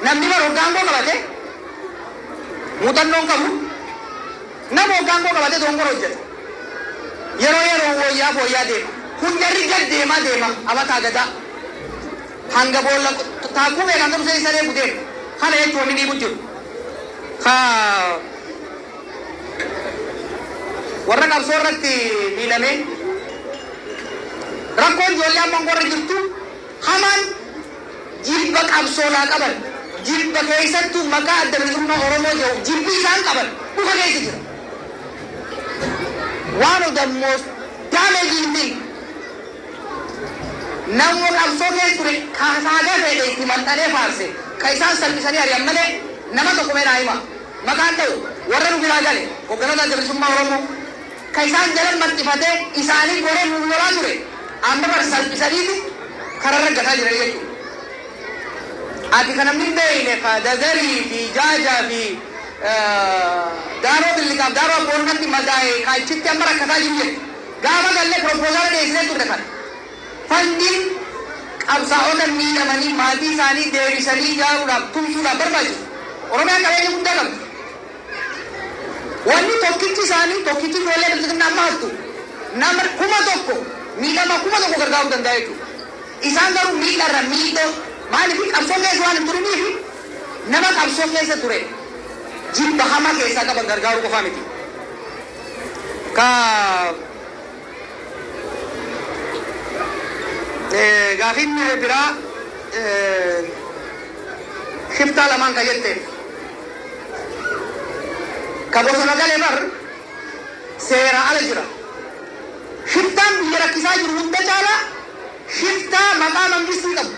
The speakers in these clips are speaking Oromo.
namni bara hoggaangoo qabate muuxannoon qabu nama hoggaangoo qabate dongora hojjeta yeroo wayyaa deema hundarri gad deema abataa gadaa hanga boolla taakuu beekan qabsee isa deemu deema kana jechuun inni dhiibu jiru warra qabsoo irratti miidhamee rakkoon ijoollee amma warra jirtu hamaan jilba qabsoolaa qaban jilba keessattuu maqaa adda bilisummaa Oromoo jedhu jilbi isaan qaban dhufa keessa jira. One of the most damaging thing namni qabsoo keessa ture kaasaagaa fedhe itti maxxanee faarse ka isaan salphisanii ari'an malee nama tokko meenaa hima maqaan ta'u warra nu biraa gale hogganoota adda bilisummaa Oromoo ka isaan jalan maxxifatee isaanii goree nu lolaa ture amma bar salphisaniiti kararra gataa jira jechuudha. Ati kana min beeyne ka Dazarii fi Jaajaa fi Daaroo Billikaaf Daaroo Abboonnatti madaa'e ka achitti amma rakkataa jiru jedhe gaafa gallee propoozaala dhiyeessee turre kana fandiin qabsaa'ota miidhamanii maatii isaanii deebisanii ijaaruudhaaf tumsuudhaaf barbaachisu Oromiyaan qabeenya guddaa qabdi. Wanni tokkichi isaanii tokkichi ijoollee bilisummaa amma hattu nama kuma tokko miidhama kuma tokko gargaaruu danda'a jechuudha. Isaan garuu miidharra miidhoo maaliif qabsoo keessa waan hin turiniif nama qabsoo keessa ture jilba hamaa keessaa qaban gargaaruu qofaa miti. Gaafiin biraa shiftaa lamaan ka jetteef ka bosona galee bar seera ala jira. Shiftaan biyya rakkisaa jiru hunda caala shiftaa maqaa mangistii qabu.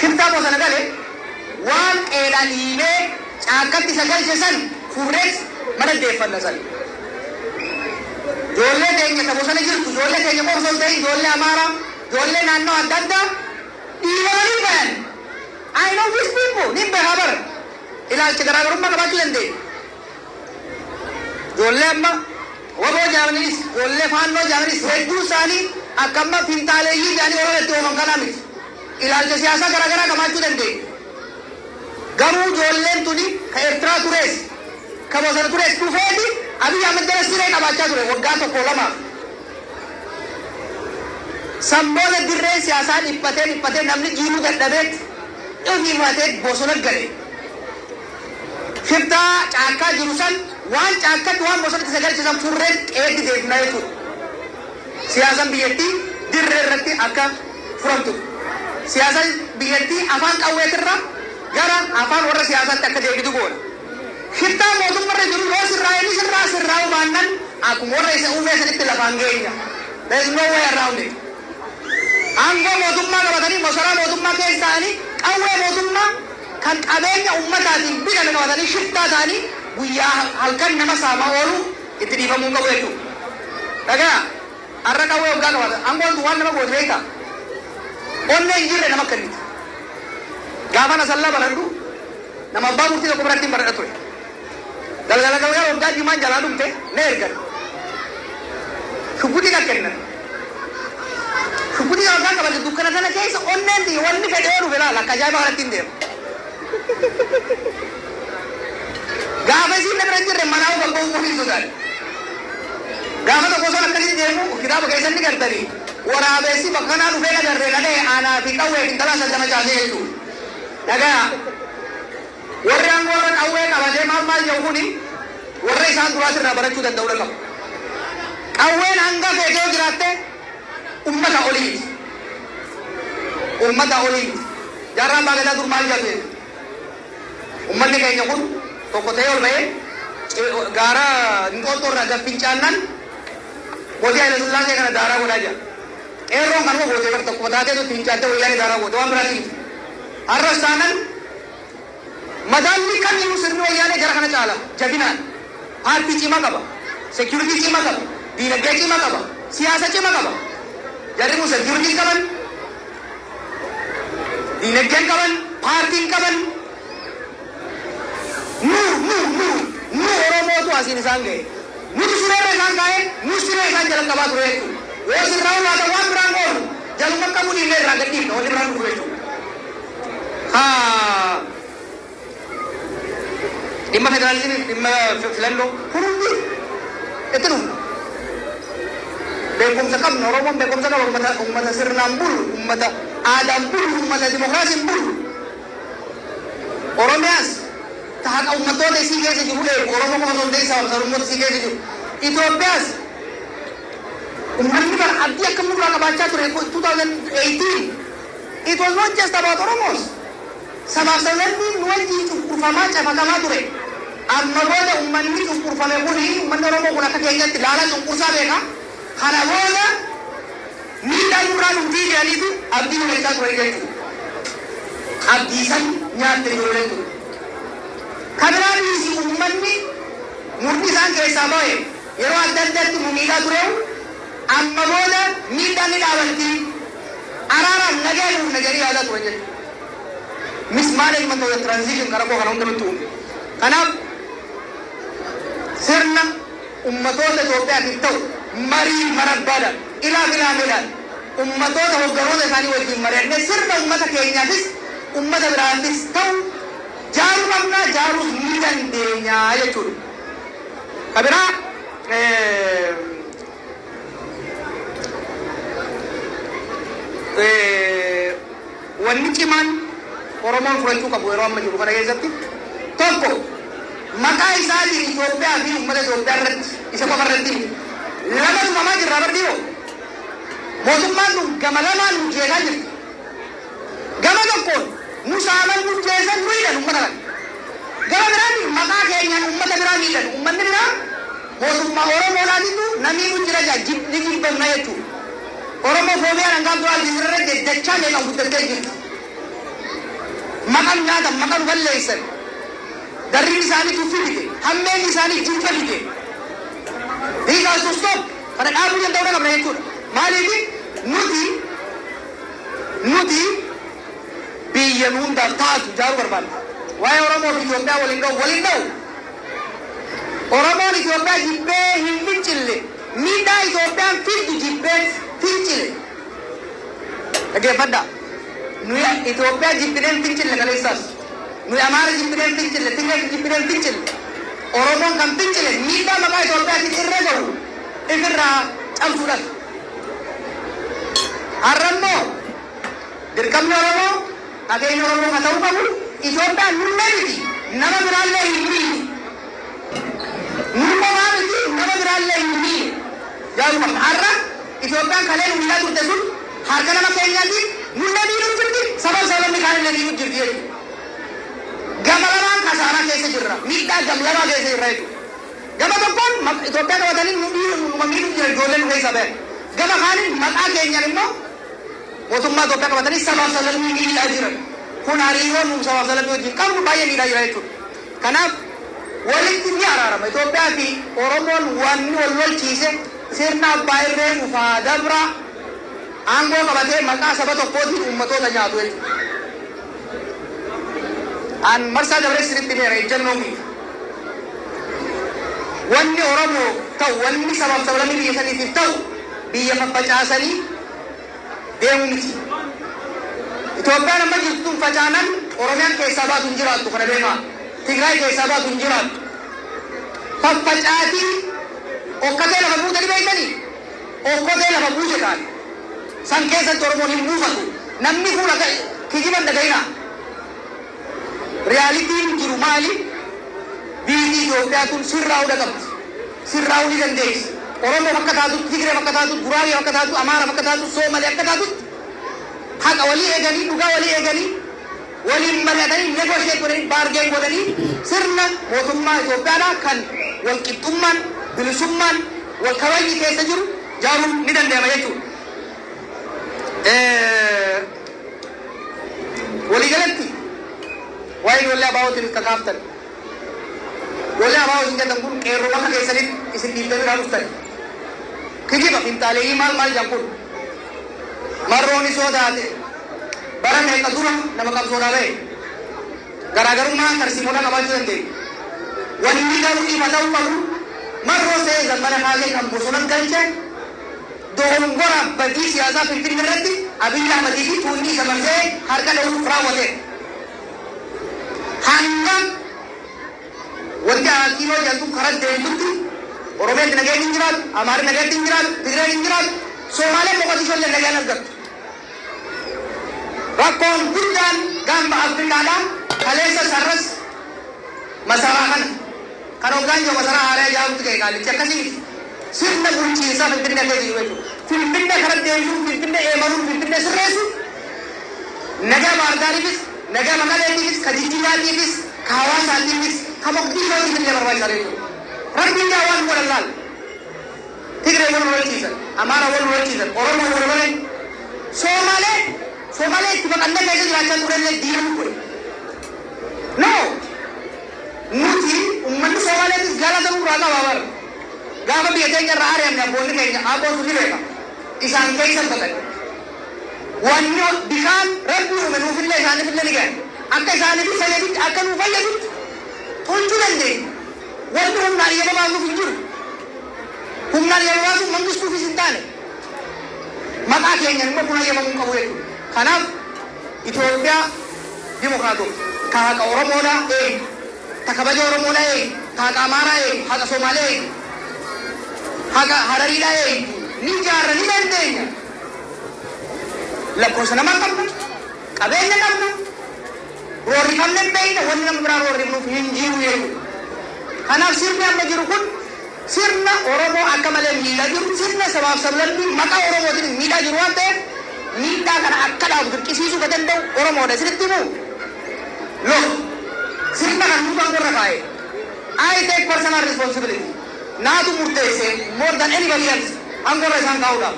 Shiftaa bosona galee waan qeedhaan hiimee caakkatti isa galche san furrees mana deeffanna san. Ijoollee teenya ka bosona jirtu ijoollee teenya qofa osoo hin ta'in ijoollee Amaaraa ijoollee naannoo adda addaa dhiibamanii bayan. I know these people ni beekaa bara ilaalcha garaagarummaa qabaachuu dandeenya. Ijoollee amma waboo jaamaniis ijoollee faannoo jaamaniis hedduu isaanii akka amma fintaaleeyyii jedhanii Oromoo oofan kanaa miti. Ilaalcha siyaasaa garaagaraa qabaachuu dandeenya. Garuu ijoolleen tuni ka Eertiraa turees ka bosona turees dhufeeti Abiy Ahmed jala siree qabaachaa ture waggaa tokko lamaaf. Samboota dirree siyaasaa dhiphatee namni jiiruu dadhabeet dhiifatee bosona gale. Shiftaa caakkaa jiru san waan caakkatti waan bosonatti isa galchisan furreen qeetti deebinaa jechuudha. Siyaasaan biyyattii dirree irratti akka furamtu. Siyaasaan biyyattii afaan qawweetirra gara afaan warra siyaasaatti akka deebitu goona. Shiftaa mootummaarra jiru yoo sirraa'anii sirraa baannan akkuma warra isa uumee sanitti lafaan geenya. There is no way around it. Aangoo mootummaa qabatanii masaraa mootummaa keessa ta'anii qawwee mootummaa kan qabeenya ummataatiin bitan qabatanii shiftaa ta'anii guyyaa halkan nama saamaa oolu itti dhiifamuu qabu jechuudha. Dhagaa har'a qawwee waggaa qabata aangoon waan nama gootu beektaa? Onnee hin jirre nama kenniti. Gaafa na sallaa baradhu nama abbaa murtii tokko biratti hin baradha ture. Galgala waggaa diimaan jalaa dhumte na ergan. Shukkutii kan kennan. Shukkutii waggaa qabate dukkana sana keessa onneen tiyya wanni fedhee dhufe laala akka ajaa'iba kanatti hin deemu. Gaafa isiin na bira hin jirre manaa bakka umurii sodaadha. Gaafa tokko osoo akkasii deemu kitaaba keessatti gartanii waraabessi bakka kanaa dhufee nagarree kadhee aanaa fi qawwee fintalaa sallama caasee jechuudha. Dhagaa warri aangoo warra qawwee qabatee maal jedhu kuni warra isaan duraas irraa barachuu danda'udha qabu. Qawween hanga feetee jiraatte ummata oliiti. Ummata oliiti. Jaarraan baagataa dur maal jedhee ummanni keenya kun tokko ta'ee ol ba'ee gaara Inxooxxoo irraa gaffincaannan mootii Haayile Sillaasee kana daaraa godhaa jira. Qeerroon kanuma gootee bar tokko taatee tokko fincaattee wayyaanii daaraa goote waan biraatiif. Har'as taanan madaalli kamiyyuu sirni wayyaanee gara kana caala jabinaan paartii cimaa qaba, seekiyuritii cimaa qaba, diinagdee cimaa qaba, siyaasa cimaa qaba. Jarri kun seekiyuritii qaban, diinagdeen qaban, paartiin qaban. Nu Oromootu asiin isaan ga'e. Nuti sireerra isaan kaa'ee, nus siree isaan jala qabaa ture jechuudha. Yoo sirraa ulaata waan biraan goonu jaluma qabuu dhiillee irraa gadhiifama. dhimma federaalizimii dhimma filannoo hundi itti dhufu. Beekumsa qabna Oromoon beekumsa qaba ummata sirnaan bulu ummata aadaan bulu ummata dimokiraasiin bulu. Oromiyaas tahaqa ummatoota isii keessa jiru eegu Oromoo qofa osoo hin ta'in sablammoota isii keessa jiru. Itoophiyaas ummanni bara abdii akka muduraa qabaachaa ture 2018. It was not just about Oromos. Sabaaf sablammiin nu wajjin cunqurfamaa cafaqamaa ture. Amma booda ummanni cunqurfame kuni ummanni Oromoo kun akka keenyatti laalaa cunqursaa beeka. Kana booda miidhaan nurraa dhuftii jedhaniitu abdii mul'achaa ture jechuudha. Abdii san nyaatte ijoolleen ture. Kanaraanis ummanni murtii isaan keessaa ba'e yeroo adda addaatti nu miidhaa ture. Amma booda miidhaan ni dhaabatti. Araaraan nagaa nuuf nagarii yaadaa ture jechuudha. Mismanagement of the transition karaa koo kana hunda nutti uume. Kanaaf sirna ummatoota Itoophiyaatiif ta'u marii marabbaadhaan ilaameedhaan ummatoota hogganoota isaanii wajjin mari'annee sirna ummata keenyaafis ummata biraafis ta'u jaaruu qabnaa jaaruus ni dandeenyaa jechuudha. Kabiraa wanni cimaan Oromoon fudhachuu qabu yeroo amma jiru kana keessatti tokko maqaa isaatiin Itoophiyaa fi uummata Itoophiyaa irratti isa qofa irratti lama tumamaa jirra bardiyoo mootummaan kun gama lamaan nu jeesaa jirti. Gama tokkoon nu saaman nu jeesan nu hidhan uummata kana. Gama biraatiin maqaa keenyaan uummata biraa miidhan uummanni biraa mootummaa Oromoodhaatitu namni nu jira ni jibbamna jechuudha. Oromoo foobiyaan hangaan duraan jirarra dachaa meeqan guddattee jirti. Maqaan nyaatan maqaan balleessan darriin isaanii tuffifite hammeen isaanii jibbafite. Because to stop kana dhaabuu danda'uu qabna jechuudha. Maaliif nuti biyya nu hundaaf taatu jaaruu barbaadna. Waa'ee Oromoo fi Itoophiyaa waliin ga'u. Oromoon Itoophiyaa jibbee hin fincille miidhaa Itoophiyaan fiddu jibbee fincille. Dhaggeeffadhaa. Nuyi Itoophiyaa jibbineen fincille kaleessaas. Nuyi Amaara jibbineen fincille, Tigree jibbineen fincille. Oromoon kan fincille miidhaa maqaa Itoophiyaatiin irra gahu ifirraa cabsuudhaan. Har'ammoo dirqamni Oromoo dhageenya Oromoo kan ta'uu qabu Itoophiyaan nullee miti nama biraallee hin miine. Nullee miti nama biraallee hin miine. Jaaruu qabna. Har'a Itoophiyaan kaleen miidhaa turte sun harka nama keenyaatti nullee miidhuu jirti sababa sababni kaanillee miidhuu jirti jechuudha. Gama lamaan kasaaraa keessa jirra. Miidhaa gam lamaa keessa jirra jechuudha. Gama tokkoon Itoophiyaa qabatanii nu miidhuu jira ijoolleen keessa ba'e. Gama kaaniin maqaa keenyaan immoo mootummaa Itoophiyaa qabatanii sabaaf sablammii miidhaa jiran. Kun hariiroo nu sabaaf sablammii wajjin qabnu baay'ee miidhaa jira jechuudha. Kanaaf walitti ni araarama. Itoophiyaa fi Oromoon wanni wal lolchiise sirna abbaa irree dhufaa dabra aangoo qabatee maqaa saba tokkootiin uummatoota nyaatu jechuudha. An marsaa dabaree sirriitti beera ejjennoo fi wanni Oromoo ta'u wanni sabaaf sablammii biyya saniitiif ta'u biyya faffacaasanii deemuu miti. Itoophiyaan amma jirtuun facaanan Oromiyaan keessaa baatu hin jiraattu kana beekaa. Tigraay keessaa baatu hin jiraattu. Faffacaatii okkotee lafa buutanii beektanii okkotee lafa buuse taate san keessatti Oromoon hin buufatu. Namni fuula kijiban dhaga'inaa. Realitiin jiru maali? Biyyi Itoophiyaa kun sirraa'uu qabdi. Sirraa'uu ni dandeessi. Oromoo bakka taatutti, Tigree bakka taatutti, Guraagee bakka taatutti, Amaara bakka taatutti, Soomalee akka taatutti haqa walii eeganii, dhugaa walii eeganii, waliin mari'atanii, negosheet godhanii, baargeen godhanii sirna mootummaa Itoophiyaadhaa kan walqixxummaan, bilisummaan, wal kabajni keessa jiru jaaruun ni danda'ama jechuudha. Waliigalatti waa'ee ijoollee abaa'ootiin kakaaftan. Ijoollee abaa'oo isin jedhan kun qeerroo bakka keessanitti isin dhiibbee biraa dhuftan. Kijiba finxaalee maal jedhan kun marrooni sodaate bara meeqa dura nama qabsoodhaa ba'e garaagarummaa tarsiimoodhaa qabaachuu dandeenya. Wanni garuu dhima ta'uu qabu marroo seesan mana kaasee kan bosonan galchee dogongora badii siyaasaa Finfinnee irratti Abiyyi Ahmadii fi tuunni isa marsee harka dha'uuf raawwate. Hanga wanti kiiloo jaltu karaa deemtutti Oromiyaa nageen hin jiraatu, Amaari nageen hin jiraatu, Tigreen hin jiraatu, Somaalee Moqodishoo illee nageen argattu. Rakkoon guddaan gamba Afrikaadhaan kaleessa sarras masaraa kana kan hoggaan jiru masaraa haaraa ijaaruutti ka'e qaalichi akkasii sirna bulchiinsaa Finfinnee keessa jiru jechuudha. Finfinnee karaa deemuu, Finfinnee eemaluu, Finfinnee sirreessu nagaa Baardaariifis, nagaa Maqaleetiifis, ka Jijjigaatiifis, ka Hawaasaatiifis, ka Moqdishootiifis illee barbaachisaa jechuudha. Rabbiin waan godhan laal Tigree wal walachiisan, Amaara wal walachiisan, Oromoo wal walan, Somaalee itti baqannee keessa jiraachaa turellee diinamu godhe. No! Nuti uummanni Somaaleetis jaalatamuu irraa qaba bara. Gaafa biyya keenya irraa ari'amne abboonni keenya abboon ni beeka. Isaan keessa baqan. Wanni bishaan rabbi uume nuufillee isaaniifillee ni gahe. Akka isaaniif fayyaditti akka nuu fayyaditti tolchuu dandeenya. Wanti humnaan yeroo baasuuf hin jiru. Humnaan yeroo baasuuf mangistuufis hin taane. Maqaa keenya immoo kun hayyamamuu qabu jechuudha. Kanaaf Itoophiyaa dimokiraatota ka haqa Oromoodhaa eegi, ka kabaja Oromoodhaa eegi, ka haqa Amaaraa eegi, haqa Somaalee eegi, haqa Harariidhaa eegi. Ni ijaarra ni dandeenya. Lakkoofsa namaa qabna, qabeenya qabna, roorrifamne hin beekne wanni nama biraa roorrifnuuf hin jiru jechuudha. Kanaaf sirni amma jiru kun sirna Oromoo akka malee miidhaa jiru, sirna sabaaf sablammii maqaa Oromootiin miidhaa jiru waan ta'eef miidhaa kana akka dhaabu dirqisiisuu ka danda'u Oromoodha. Isinitti himu look sirna kan nuti angorra kaa'e I take personal responsibility. Naatu murteesse more than anybody else angorra isaan kaa'uudhaaf.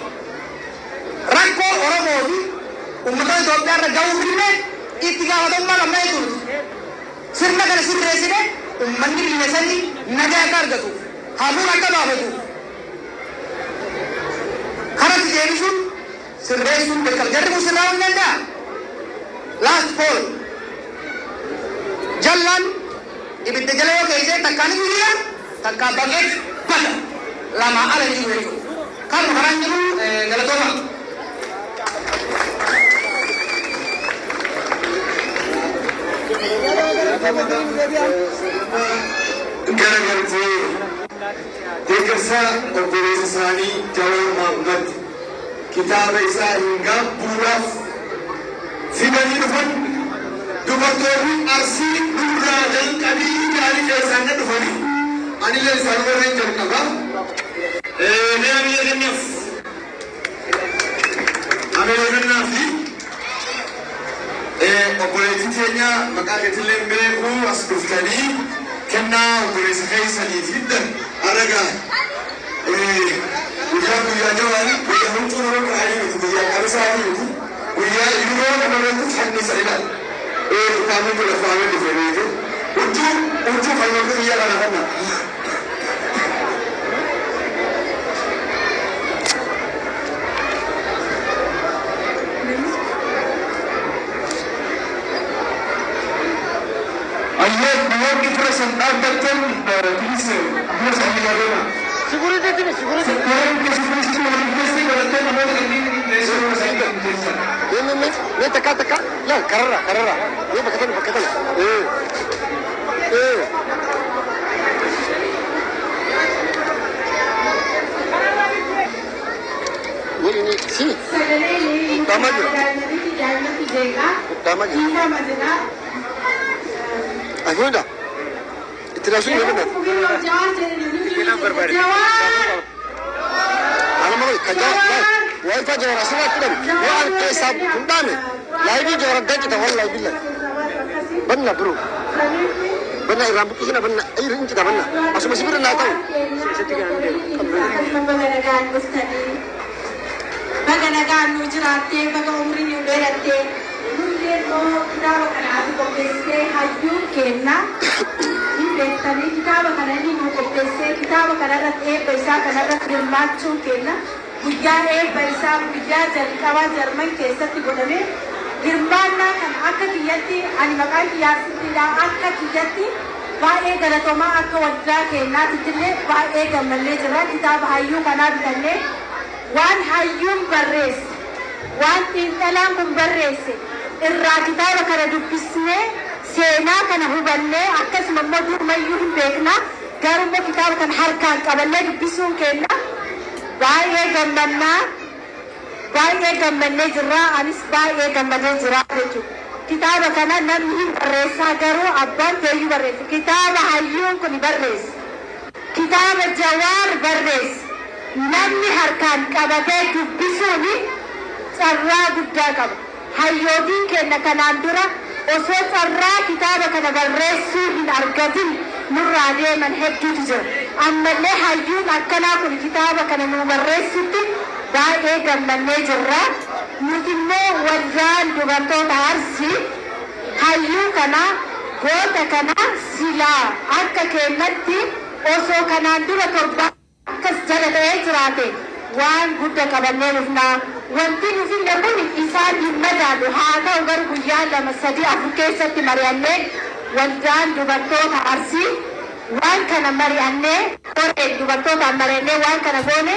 Rakkoo Oromoo fi uummata Itoophiyaa irra ga'uu filme itti gaafatamummaa qabna jechuudha. Sirna kana sirreessine uummanni biyya sanii nagaa akka argatu, hafuun akka baafatu, karatti deebisuun sirreessuun beekama. Jarri kun sirraa'uu hin danda'a. Last poll jallaan ibidda jala yoo keessa takkaan ni hiriira, takkaan baqeef bada lamaa ala hin jiru jechuudha. Kan karaan jiru galatooma. Garagartee deeggarsa obboleessa isaanii Jawaar Mohaammed kitaaba isaa hin gaabbuudhaaf fidanii dhufan dubartoonni Arsii nurraa jalqabii gaarii keessaan na dhufanii anillee isaan warreen jalqabaa mee ammayya kennaaf fi obboleettiin keenya maqaa keetillee beekuu as dhuftanii kennaa obboleessa keessanii fiddan arragaa guyyaa jawaanii guyyaa huccuu nama qaanii miti guyyaa qabisaanii miti guyyaa yeroo namarratti fannisa ilaal dukaanin godha faamee dhufe beeku huccuu fayyadu biyya kana kanna ayyee biyyoonni firasan dhaabbattan bilis bilis ammayyaadona Security ini, security. Ini teka. Ya, karera. Ini pakai. Ini sini. Utama aja. Ayo dah. Itu langsung ya benar. Kita berbeda. Kalau mau kerja, wifi jangan rasa kan. Wah, kesab undang. Live jangan ada kita wal live lah. Benar bro. Benar rambut kita benar. Ini kita benar. Masih benar tahu. Baganagan nujrate, baga umri nyuderate. Mungkin kita akan ada kompetisi hayu kena. Tadi kita akan ada kompetisi, kita akan ada पैसा कनाडा फिल्माचो केना बुझा पैसा बुझा जलकावा जर्मन केसा तिगोडने निर्माणना kan akka kiyatti ani maqaan kiyyaasiidha akka kiyatti baay'ee galatooma akka waddaa kennaa titille baay'ee gammallee jira kitaaba hayyuu kanaa bitanne waan hayyuun barreesse waan xiinxalaan kun barreesse irraa kitaaba kana dubbisnee seenaa kana hubannee akkasuma immoo durmayyuu hin beekna garuu immoo kitaaba kana harkaan qabannee dubbisuun kenna baay'ee gammannee jirra anis baay'ee gammadee jira jechuudha. Kitaaba kana namni hin barreessaa garuu abbaan feeyyuu barreessa. Kitaaba hayyuun kun barreessa. Kitaaba Jawaar barreessa. Namni harkaan qabatee dubbisuun carraa guddaa qaba. Hayyootiin kenna kanaan dura osoo carraa kitaaba kana barreessuu hin argatin nurraa deeman hedduutu jira. Ammallee hayyuun akkanaa kun kitaaba kana nu barreessutti baay'ee gammannee jirra. Nuti immoo waldaan dubartoota Arsii hayyuu kana goota kana silaa akka kennatti osoo kanaan dura torba akkas jala ta'ee jiraate waan guddaa qabannee dhufna. Wanti nuti kun isaan hin madaalu haa ta'u garuu guyyaa 2-3-4 keessatti mari'annee waldaan dubartoota Arsii waan kana mari'annee qoreen dubartootaan mari'annee waan kana goone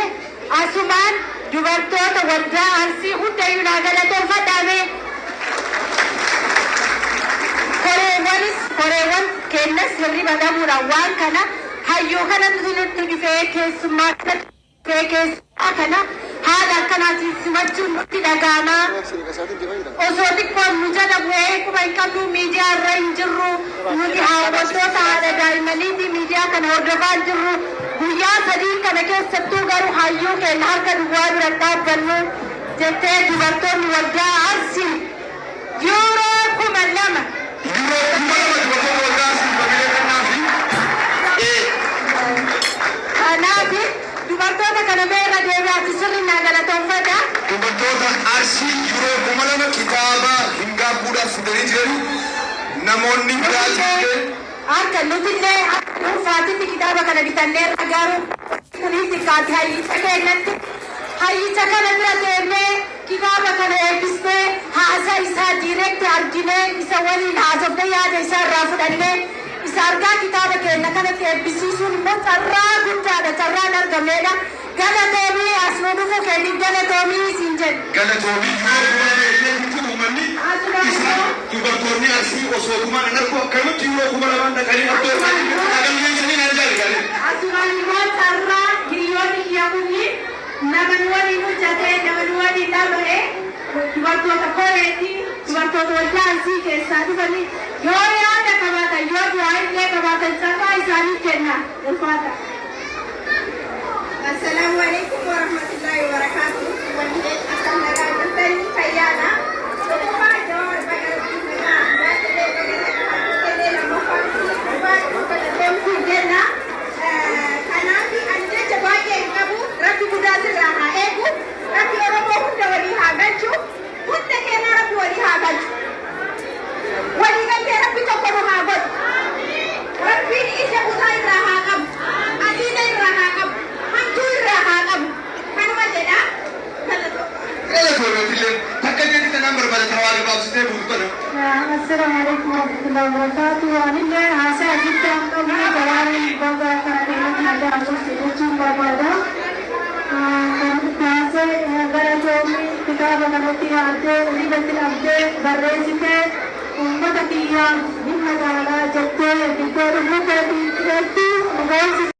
asumaan dubartoota waldaa Arsii hundayyuu naa galatoomfadhaame. Koreewwan kennas hirriba dhabuudhaan waan kana hayyuu kana nuti dhufee keessummaa kana haala akkanaatiin simachuun nutti dhaga'ama. Osoo xiqqoon nu jala bu'ee quba hin qabnu miidiyaa irra hin jirru nuti hawwattoota haadha daa'immaniiti miidiyaa kana hordofaa hin jirru. Guyyaa 3 kana keessattuu garuu hayyuu keenya harka duwwaa bira dhaabbannu jettee dubartoonni waldaa Arsii Yuuroo 2,000 kanaaf dubartoota kana meerra deebi'aatti sirri naa galatoomfadha. Dubartoota Arsii Yuuroo 2,000 kitaaba hin gaabbuudhaaf fidanii jiranii namoonni biraas harka nutillee dhuunfaatitti kitaaba kana bitannee garuu kunis xiqqaate hayyicha keenyatti hayyicha kana bira deemnee kitaaba kana eebbisnee haasaa isaa diirekti arginee isa waliin haasofnee yaada isaa irraa fudhannee isa argaa kitaaba keenya kanatti eebbisiisuun immoo carraa guddaadha carraan argameedha. Galatoomii as nu dhufu kenni galatoomii siin jedhu. Galatoomii dubartoonni Arsii osoo kumaan hin argu akkamitti Yuuroo 2,000 dhaqanii asumaan immoo carraa hiriyoonni kiyyamunni nama nu waliin hojjatee nama nu waliin dhaba'ee dubartoota koreetti dubartoota waldaa Arsii keessaa dhufanii yoo yaada qabaatan yoo du'aa illee qabaatan carraa isaanii kenna ulfaata. Assalamu alaikum warahmatullahi wabarakatuh. Walideen akan nagaa jirtanii fayyaadha. Dhugumaa Jawaar Bagarbii jenna. Kanaaf ani jecha baay'ee hin qabu rabbi guddaa sirraa haa eegu. Rabbi Oromoo hunda walii haa galchu. Hunda keenya rabbi walii haa galchu. Walii galtee rabbi tokko nu haa godhu. Rabbiin isa kutaa irraa haa qabu. Adiina irraa haa qabu. السلام عليكم ورحمة الله وبركاته. أنا عسى جدا قبل جوار بابا كريم هذا أسوسيشن بابا دا. عسى برجومي كتاب كنوتي عبده وليبت العبده برزته أمتى تيام من هذا جبته بيتور مكتي